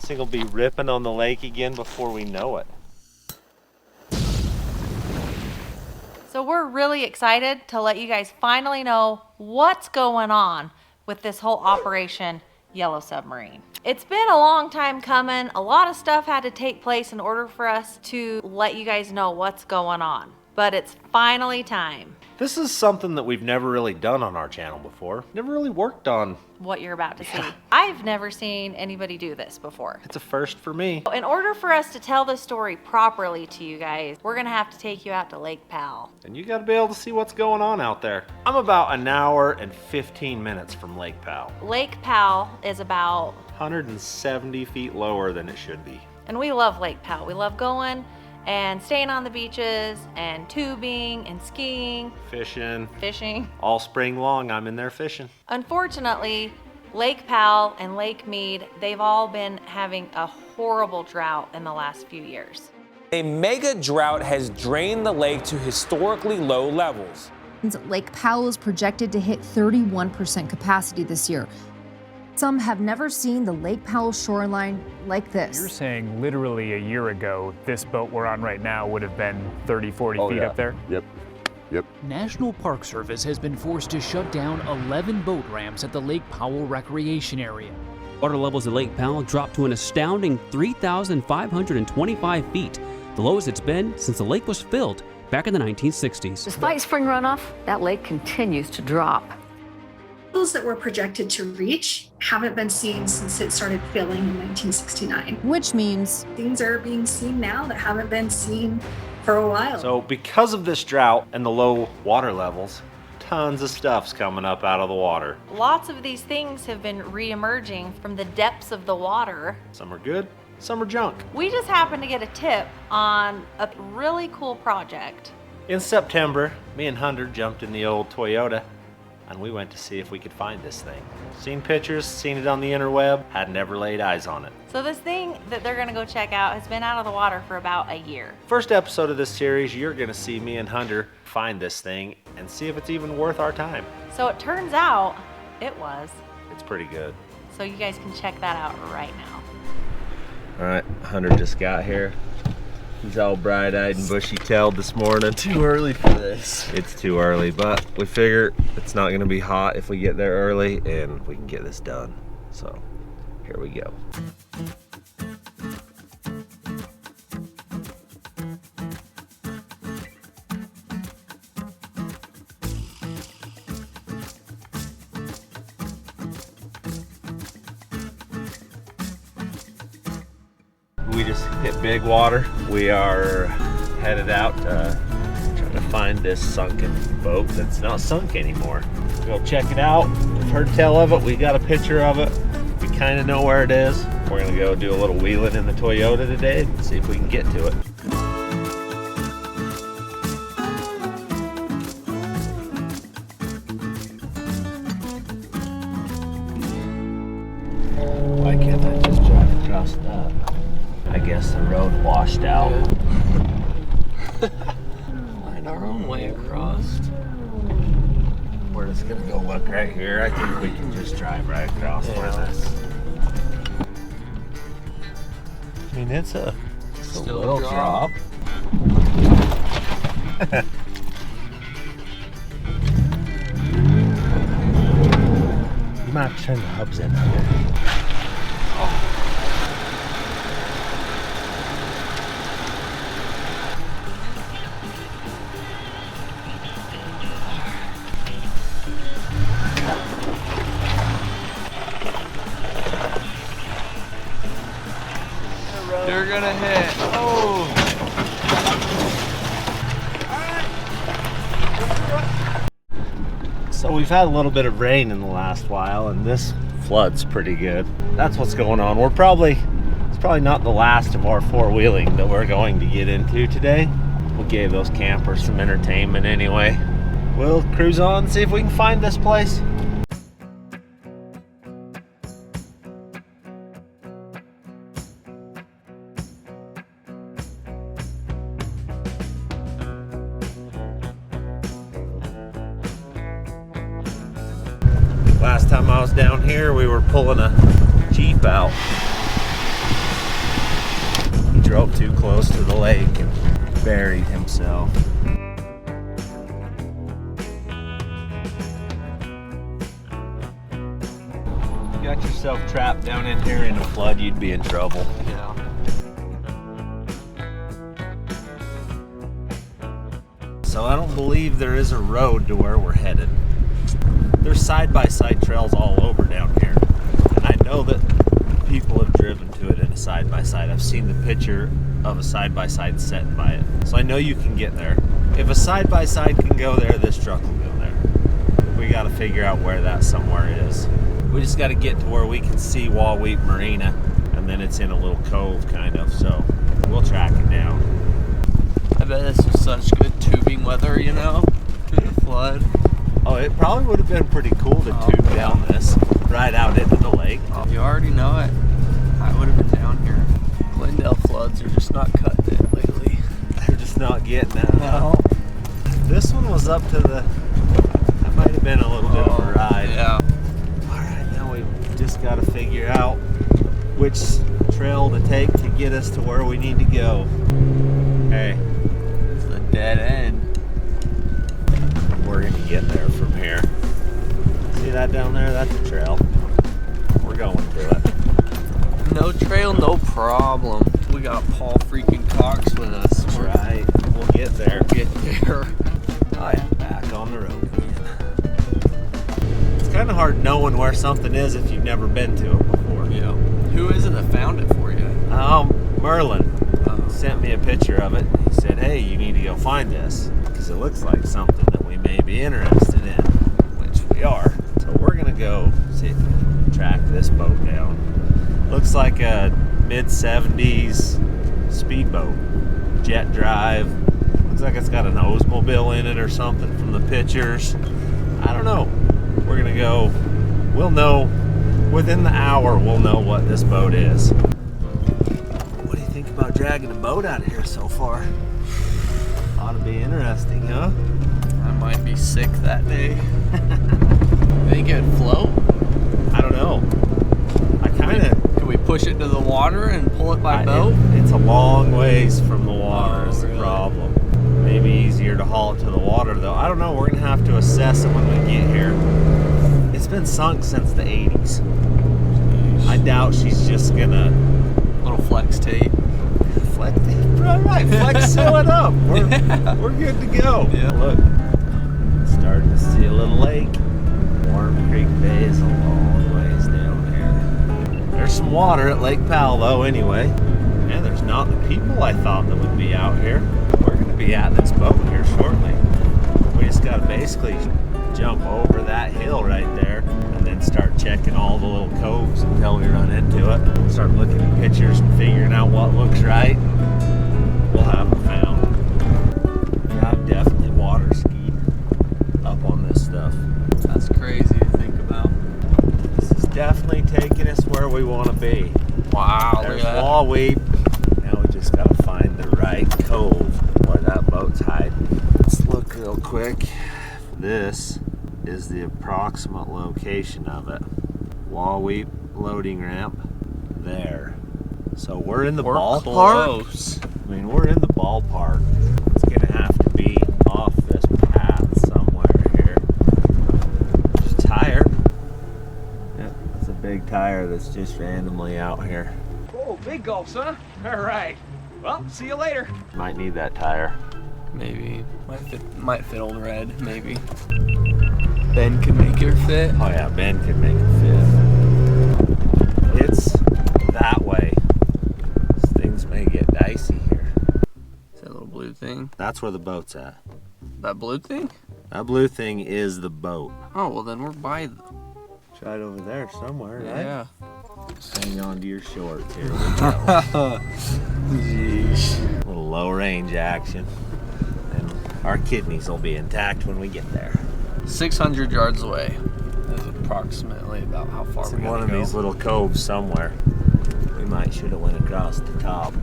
thing will be ripping on the lake again before we know it. So we're really excited to let you guys finally know what's going on with this whole Operation Yellow Submarine. It's been a long time coming. A lot of stuff had to take place in order for us to let you guys know what's going on. But it's finally time. This is something that we've never really done on our channel before. Never really worked on. What you're about to see. I've never seen anybody do this before. It's a first for me. In order for us to tell this story properly to you guys, we're gonna have to take you out to Lake Powell. And you gotta be able to see what's going on out there. I'm about an hour and 15 minutes from Lake Powell. Lake Powell is about 170 feet lower than it should be. And we love Lake Powell. We love going and staying on the beaches and tubing and skiing. Fishing. All spring long, I'm in there fishing. Unfortunately, Lake Powell and Lake Mead, they've all been having a horrible drought in the last few years. A mega drought has drained the lake to historically low levels. Lake Powell is projected to hit 31% capacity this year. Some have never seen the Lake Powell shoreline like this. You're saying literally a year ago, this boat we're on right now would have been 30, 40 feet up there? Yep. National Park Service has been forced to shut down 11 boat ramps at the Lake Powell recreation area. Water levels at Lake Powell dropped to an astounding 3,525 feet, the lowest it's been since the lake was filled back in the 1960s. Despite spring runoff, that lake continues to drop. Levels that were projected to reach haven't been seen since it started filling in 1969. Which means things are being seen now that haven't been seen for a while. So because of this drought and the low water levels, tons of stuff's coming up out of the water. Lots of these things have been re-emerging from the depths of the water. Some are good, some are junk. We just happened to get a tip on a really cool project. In September, me and Hunter jumped in the old Toyota and we went to see if we could find this thing. Seen pictures, seen it on the interweb, had never laid eyes on it. So this thing that they're gonna go check out has been out of the water for about a year. First episode of this series, you're gonna see me and Hunter find this thing and see if it's even worth our time. So it turns out it was. It's pretty good. So you guys can check that out right now. All right, Hunter just got here. He's all bright-eyed and bushy-tailed this morning. Too early for this. It's too early, but we figure it's not gonna be hot if we get there early and we can get this done. So, here we go. We just hit big water. We are headed out trying to find this sunken boat that's not sunk anymore. Go check it out. We've heard tell of it. We got a picture of it. We kind of know where it is. We're gonna go do a little wheeling in the Toyota today and see if we can get to it. Why can't I just drive across that? I guess the road washed out. Find our own way across. We're just gonna go look right here. I think we can just drive right across where this. I mean, it's a little drop. You might have to turn the hubs in here. They're gonna hit. Oh! So we've had a little bit of rain in the last while and this flood's pretty good. That's what's going on. It's probably not the last of our four-wheeling that we're going to get into today. We gave those campers some entertainment anyway. We'll cruise on and see if we can find this place. Last time I was down here, we were pulling a Jeep out. lake and buried himself. You got yourself trapped down in here in a flood, you'd be in trouble. Yeah. So I don't believe there is a road to where we're headed. There's side-by-side trails all over down here. And I know that people have driven to it in a side-by-side. I've seen the picture of a side-by-side set by it. So I know you can get there. If a side-by-side can go there, this truck will go there. We gotta figure out where that somewhere is. We just gotta get to where we can see Wallweep Marina, and then it's in a little cove kind of, so we'll track it down. I bet this was such good tubing weather, you know, through the flood. Oh, it probably would have been pretty cool to tube down this, right out into the lake. Oh, you already know it. I would have been down here. Glendale floods are just not cutting it lately. They're just not getting that. No. This one was up to the, that might have been a little bit of a ride. Yeah. All right, now we've just got to figure out which trail to take to get us to where we need to go. Hey. It's a dead end. We're gonna get there from here. See that down there? That's a trail. We're going to it. No trail, no problem. We got Paul freaking Cox with us. That's right. We'll get there. Get there. I am back on the road again. It's kind of hard knowing where something is if you've never been to it before. Yeah. Who is it that found it for you? Merlin sent me a picture of it. He said, hey, you need to go find this because it looks like something that we may be interested in, which we are. So we're gonna go see if we can track this boat down. Looks like a mid-70s speedboat, jet drive. Looks like it's got an Oldsmobile in it or something from the pictures. I don't know. We're gonna go, we'll know, within the hour we'll know what this boat is. What do you think about dragging a boat out of here so far? Ought to be interesting, huh? I might be sick that day. Think it'd float? I don't know. I kind of... Can we push it to the water and pull it by boat? It's a long ways from the water is the really? problem. Maybe easier to haul it to the water though. I don't know, we're gonna have to assess it when we get here. It's been sunk since the 80s. I doubt she's just gonna... Little flex tape. Flex tape? Right, flex seal it up. We're good to go. Yeah. Look, starting to see a little lake. Warm Creek Bay is a long ways down here. There's some water at Lake Powell though anyway. And there's not the people I thought that would be out here. We're gonna be at this boat here shortly. We just gotta basically jump over that hill right there and then start checking all the little coves until we run into it. Start looking at pictures and figuring out what looks right. We'll have them found. Yeah, I've definitely water skied up on this stuff. That's crazy to think about. This is definitely taking us where we want to be. Wow, There's look at that. Wallweep. Now we just gotta find the right cove where that boat's hiding. Let's look real quick. This is the approximate location of it. Wallweep loading ramp there. So we're in the ballpark. Close. I mean, we're in the ballpark. It's gonna have to be off this path somewhere here. There's a tire. Yep, that's a big tire that's just randomly out here. Oh, big gulps, huh? All right. Well, see you later. Might need that tire. Maybe. Might fit old red, maybe. Ben can make it fit. Oh yeah, Ben could make it fit. It's that way. Things may get dicey here. Is that little blue thing? That's where the boat's at. That blue thing? That blue thing is the boat. Oh, well then we're by the... It's right over there somewhere, right? Yeah. Just hang on to your shorts here. We go. Jeez. A little low range action. And our kidneys will be intact when we get there. 600 yards away. That's approximately about how far It's we in gotta one of go. these little coves somewhere. We might should have went across the top.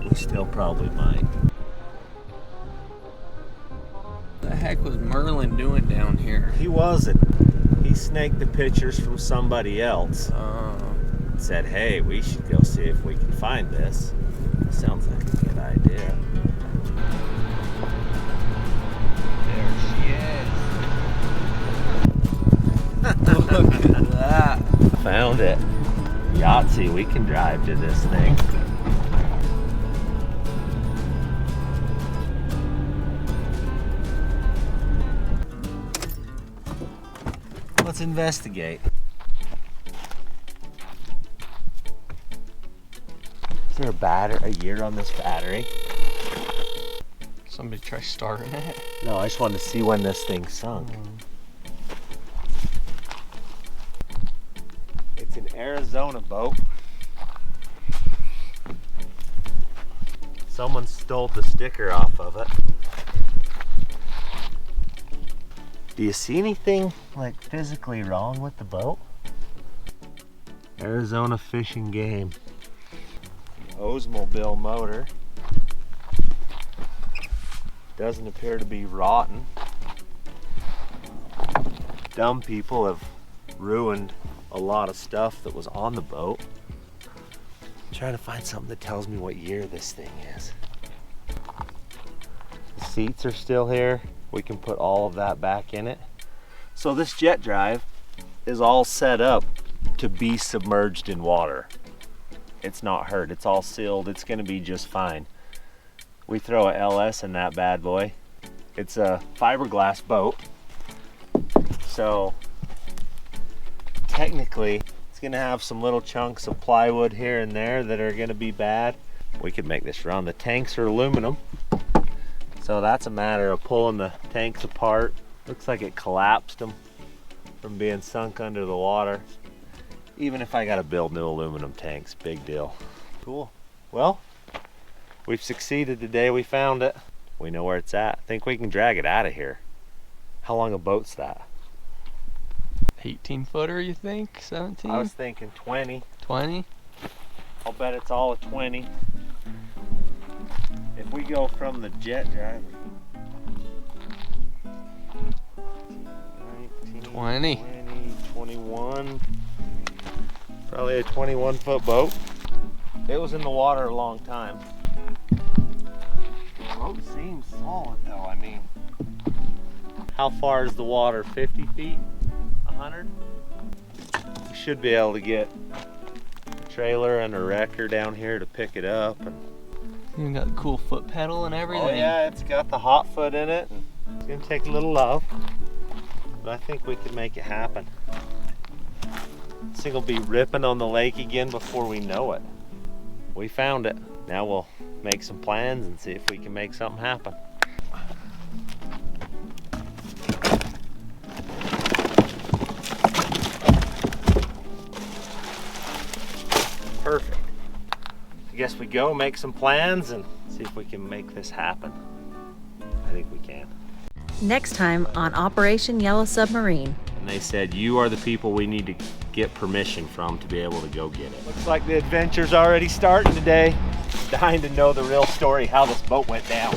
We still probably might. What the heck was Merlin doing down here? He wasn't. He snaked the pictures from somebody else. said, hey, we should go see if we can find this. Sounds like a good idea. There she is. Look at that. Found it. Yahtzee, we can drive to this thing. Let's investigate. Is there a year on this battery? Somebody try starting it. No, I just wanted to see when this thing sunk. It's an Arizona boat. Someone stole the sticker off of it. Do you see anything like physically wrong with the boat? Arizona Fish and Game. Oldsmobile motor. Doesn't appear to be rotten. Dumb people have ruined a lot of stuff that was on the boat. I'm trying to find something that tells me what year this thing is. The seats are still here. We can put all of that back in it. So this jet drive is all set up to be submerged in water. It's not hurt, it's all sealed, it's gonna be just fine. We throw a LS in that bad boy. It's a fiberglass boat. So technically, it's gonna have some little chunks of plywood here and there that are gonna be bad. We could make this run. The tanks are aluminum. So that's a matter of pulling the tanks apart. Looks like it collapsed them from being sunk under the water. Even if I gotta build new aluminum tanks, big deal. Cool. Well, we've succeeded today. We found it. We know where it's at. I think we can drag it out of here. How long a boat's that? 18 footer, you think? 17? I was thinking 20. 20? I'll bet it's all a 20. If we go from the jet drive, 19, 20. 21, probably a 21-foot boat. It was in the water a long time. The boat seems solid though. I mean, how far is the water? 50 feet? 100? We should be able to get a trailer and a wrecker down here to pick it up. And You got the cool foot pedal and everything. oh yeah, it's got the hot foot in it. And it's gonna take a little love, but I think we can make it happen. This thing will be ripping on the lake again before we know it. We found it. Now we'll make some plans and see if we can make something happen. Perfect. I guess we go make some plans and see if we can make this happen. I think we can. Next time on Operation Yellow Submarine. And they said, you are the people we need to get permission from to be able to go get it. Looks like the adventure's already starting today. Dying to know the real story, how this boat went down.